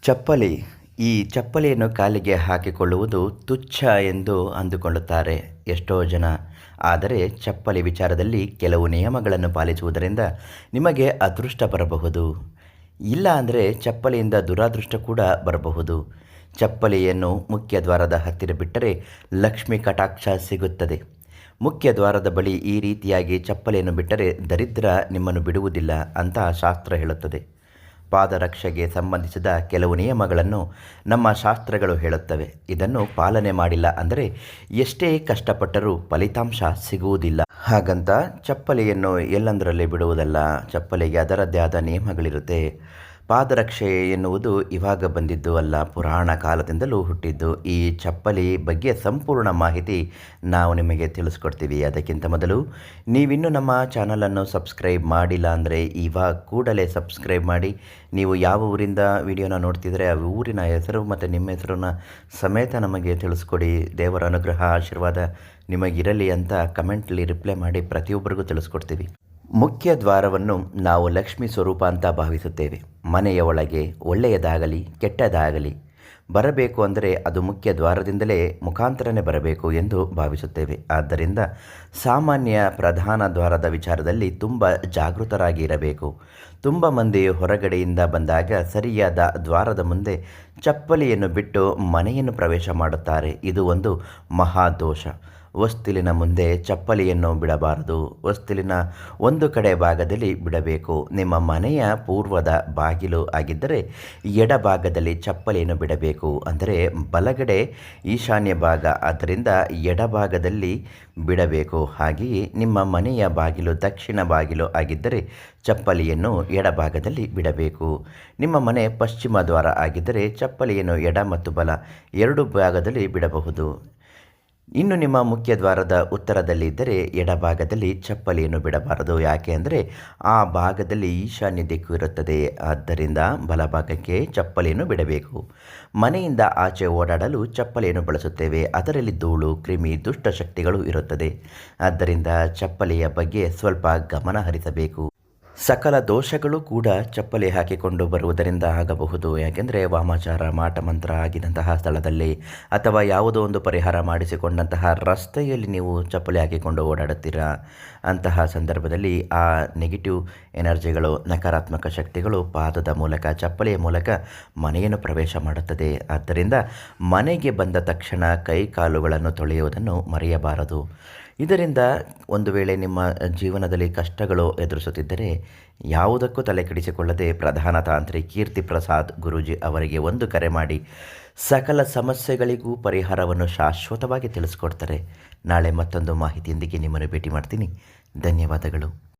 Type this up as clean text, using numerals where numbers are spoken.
ಚಪ್ಪಲಿ. ಈ ಚಪ್ಪಲಿಯನ್ನು ಕಾಲಿಗೆ ಹಾಕಿಕೊಳ್ಳುವುದು ತುಚ್ಛ ಎಂದು ಅಂದುಕೊಳ್ಳುತ್ತಾರೆ ಎಷ್ಟೋ ಜನ. ಆದರೆ ಚಪ್ಪಲಿ ವಿಚಾರದಲ್ಲಿ ಕೆಲವು ನಿಯಮಗಳನ್ನು ಪಾಲಿಸುವುದರಿಂದ ನಿಮಗೆ ಅದೃಷ್ಟ ಬರಬಹುದು. ಇಲ್ಲ ಅಂದರೆ ಚಪ್ಪಲಿಯಿಂದ ದುರಾದೃಷ್ಟ ಕೂಡ ಬರಬಹುದು. ಚಪ್ಪಲಿಯನ್ನು ಮುಖ್ಯ ದ್ವಾರದ ಹತ್ತಿರ ಬಿಟ್ಟರೆ ಲಕ್ಷ್ಮಿ ಕಟಾಕ್ಷ ಸಿಗುತ್ತದೆ. ಮುಖ್ಯ ದ್ವಾರದ ಬಳಿ ಈ ರೀತಿಯಾಗಿ ಚಪ್ಪಲಿಯನ್ನು ಬಿಟ್ಟರೆ ದರಿದ್ರ ನಿಮ್ಮನ್ನು ಬಿಡುವುದಿಲ್ಲ ಅಂತ ಶಾಸ್ತ್ರ ಹೇಳುತ್ತದೆ. ಪಾದರಕ್ಷೆಗೆ ಸಂಬಂಧಿಸಿದ ಕೆಲವು ನಿಯಮಗಳನ್ನು ನಮ್ಮ ಶಾಸ್ತ್ರಗಳು ಹೇಳುತ್ತವೆ. ಇದನ್ನು ಪಾಲನೆ ಮಾಡಿಲ್ಲ ಅಂದರೆ ಎಷ್ಟೇ ಕಷ್ಟಪಟ್ಟರೂ ಫಲಿತಾಂಶ ಸಿಗುವುದಿಲ್ಲ. ಹಾಗಂತ ಚಪ್ಪಲಿಯನ್ನು ಎಲ್ಲಂದರಲ್ಲಿ ಬಿಡುವುದಲ್ಲ. ಚಪ್ಪಲಿಗೆ ಅದರದ್ದೇ ಆದ ನಿಯಮಗಳಿರುತ್ತೆ. ಪಾದರಕ್ಷೆ ಎನ್ನುವುದು ಇವಾಗ ಬಂದಿದ್ದು ಅಲ್ಲ, ಪುರಾಣ ಕಾಲದಿಂದಲೂ ಹುಟ್ಟಿದ್ದು. ಈ ಚಪ್ಪಲಿ ಬಗ್ಗೆ ಸಂಪೂರ್ಣ ಮಾಹಿತಿ ನಾವು ನಿಮಗೆ ತಿಳಿಸ್ಕೊಡ್ತೀವಿ. ಅದಕ್ಕಿಂತ ಮೊದಲು ನೀವಿನ್ನೂ ನಮ್ಮ ಚಾನಲನ್ನು ಸಬ್ಸ್ಕ್ರೈಬ್ ಮಾಡಿಲ್ಲ ಅಂದರೆ ಇವಾಗ ಕೂಡಲೇ ಸಬ್ಸ್ಕ್ರೈಬ್ ಮಾಡಿ. ನೀವು ಯಾವ ಊರಿಂದ ವಿಡಿಯೋನ ನೋಡ್ತಿದ್ರೆ ಆ ಊರಿನ ಹೆಸರು ಮತ್ತು ನಿಮ್ಮ ಹೆಸರನ್ನು ಸಮೇತ ನಮಗೆ ತಿಳಿಸ್ಕೊಡಿ. ದೇವರ ಅನುಗ್ರಹ ಆಶೀರ್ವಾದ ನಿಮಗಿರಲಿ ಅಂತ ಕಮೆಂಟ್ಲಿ ರಿಪ್ಲೈ ಮಾಡಿ ಪ್ರತಿಯೊಬ್ಬರಿಗೂ ತಿಳಿಸ್ಕೊಡ್ತೀವಿ. ಮುಖ್ಯ ದ್ವಾರವನ್ನು ನಾವು ಲಕ್ಷ್ಮೀ ಸ್ವರೂಪ ಅಂತ ಭಾವಿಸುತ್ತೇವೆ. ಮನೆಯ ಒಳಗೆ ಒಳ್ಳೆಯದಾಗಲಿ ಕೆಟ್ಟದಾಗಲಿ ಬರಬೇಕು ಅಂದರೆ ಅದು ಮುಖ್ಯ ದ್ವಾರದಿಂದಲೇ ಮುಖಾಂತರನೇ ಬರಬೇಕು ಎಂದು ಭಾವಿಸುತ್ತೇವೆ. ಆದ್ದರಿಂದ ಸಾಮಾನ್ಯ ಪ್ರಧಾನ ದ್ವಾರದ ವಿಚಾರದಲ್ಲಿ ತುಂಬ ಜಾಗೃತರಾಗಿ ಇರಬೇಕು. ತುಂಬ ಮಂದಿ ಹೊರಗಡೆಯಿಂದ ಬಂದಾಗ ಸರಿಯಾದ ದ್ವಾರದ ಮುಂದೆ ಚಪ್ಪಲಿಯನ್ನು ಬಿಟ್ಟು ಮನೆಯನ್ನು ಪ್ರವೇಶ ಮಾಡುತ್ತಾರೆ. ಇದು ಒಂದು ಮಹಾದೋಷ. ಹೊಸ್ತಿಲಿನ ಮುಂದೆ ಚಪ್ಪಲಿಯನ್ನು ಬಿಡಬಾರದು. ಹೊಸ್ತಿಲಿನ ಒಂದು ಕಡೆ ಭಾಗದಲ್ಲಿ ಬಿಡಬೇಕು. ನಿಮ್ಮ ಮನೆಯ ಪೂರ್ವದ ಬಾಗಿಲು ಆಗಿದ್ದರೆ ಎಡಭಾಗದಲ್ಲಿ ಚಪ್ಪಲಿಯನ್ನು ಬಿಡಬೇಕು. ಅಂದರೆ ಬಲಗಡೆ ಈಶಾನ್ಯ ಭಾಗ, ಆದ್ದರಿಂದ ಎಡಭಾಗದಲ್ಲಿ ಬಿಡಬೇಕು. ಹಾಗೆಯೇ ನಿಮ್ಮ ಮನೆಯ ಬಾಗಿಲು ದಕ್ಷಿಣ ಬಾಗಿಲು ಆಗಿದ್ದರೆ ಚಪ್ಪಲಿಯನ್ನು ಎಡಭಾಗದಲ್ಲಿ ಬಿಡಬೇಕು. ನಿಮ್ಮ ಮನೆ ಪಶ್ಚಿಮ ದ್ವಾರ ಆಗಿದ್ದರೆ ಚಪ್ಪಲಿಯನ್ನು ಎಡ ಮತ್ತು ಬಲ ಎರಡು ಭಾಗದಲ್ಲಿ ಬಿಡಬಹುದು. ಇನ್ನು ನಿಮ್ಮ ಮುಖ್ಯ ದ್ವಾರದ ಉತ್ತರದಲ್ಲಿದ್ದರೆ ಎಡಭಾಗದಲ್ಲಿ ಚಪ್ಪಲಿಯನ್ನು ಬಿಡಬಾರದು. ಯಾಕೆ ಅಂದರೆ ಆ ಭಾಗದಲ್ಲಿ ಈಶಾನ್ಯ ದಿಕ್ಕು ಇರುತ್ತದೆ. ಆದ್ದರಿಂದ ಬಲಭಾಗಕ್ಕೆ ಚಪ್ಪಲಿಯನ್ನು ಬಿಡಬೇಕು. ಮನೆಯಿಂದ ಆಚೆ ಓಡಾಡಲು ಚಪ್ಪಲಿಯನ್ನು ಬಳಸುತ್ತೇವೆ. ಅದರಲ್ಲಿ ಧೂಳು, ಕ್ರಿಮಿ, ದುಷ್ಟಶಕ್ತಿಗಳು ಇರುತ್ತದೆ. ಆದ್ದರಿಂದ ಚಪ್ಪಲಿಯ ಬಗ್ಗೆ ಸ್ವಲ್ಪ ಗಮನ ಹರಿಸಬೇಕು. ಸಕಲ ದೋಷಗಳು ಕೂಡ ಚಪ್ಪಲಿ ಹಾಕಿಕೊಂಡು ಬರುವುದರಿಂದ ಆಗಬಹುದು. ಯಾಕೆಂದರೆ ವಾಮಾಚಾರ, ಮಾಟಮಂತ್ರ ಆಗಿದಂತಹ ಸ್ಥಳದಲ್ಲಿ ಅಥವಾ ಯಾವುದೋ ಒಂದು ಪರಿಹಾರ ಮಾಡಿಸಿಕೊಂಡಂತಹ ರಸ್ತೆಯಲ್ಲಿ ನೀವು ಚಪ್ಪಲಿ ಹಾಕಿಕೊಂಡು ಓಡಾಡುತ್ತೀರಾ. ಅಂತಹ ಸಂದರ್ಭದಲ್ಲಿ ಆ ನೆಗೆಟಿವ್ ಎನರ್ಜಿಗಳು, ನಕಾರಾತ್ಮಕ ಶಕ್ತಿಗಳು ಪಾದದ ಮೂಲಕ, ಚಪ್ಪಲಿಯ ಮೂಲಕ ಮನೆಯನ್ನು ಪ್ರವೇಶ ಮಾಡುತ್ತದೆ. ಆದ್ದರಿಂದ ಮನೆಗೆ ಬಂದ ತಕ್ಷಣ ಕೈ ಕಾಲುಗಳನ್ನು ತೊಳೆಯುವುದನ್ನು ಮರೆಯಬಾರದು. ಇದರಿಂದ ಒಂದು ವೇಳೆ ನಿಮ್ಮ ಜೀವನದಲ್ಲಿ ಕಷ್ಟಗಳು ಎದುರಿಸುತ್ತಿದ್ದರೆ ಯಾವುದಕ್ಕೂ ತಲೆ ಕೆಡಿಸಿಕೊಳ್ಳದೆ ಪ್ರಧಾನ ತಾಂತ್ರಿ ಕೀರ್ತಿ ಪ್ರಸಾದ್ ಗುರೂಜಿ ಅವರಿಗೆ ಒಂದು ಕರೆ ಮಾಡಿ ಸಕಲ ಸಮಸ್ಯೆಗಳಿಗೂ ಪರಿಹಾರವನ್ನು ಶಾಶ್ವತವಾಗಿ ತಿಳಿಸ್ಕೊಡ್ತಾರೆ. ನಾಳೆ ಮತ್ತೊಂದು ಮಾಹಿತಿಯೊಂದಿಗೆ ನಿಮ್ಮನ್ನು ಭೇಟಿ ಮಾಡ್ತೀನಿ. ಧನ್ಯವಾದಗಳು.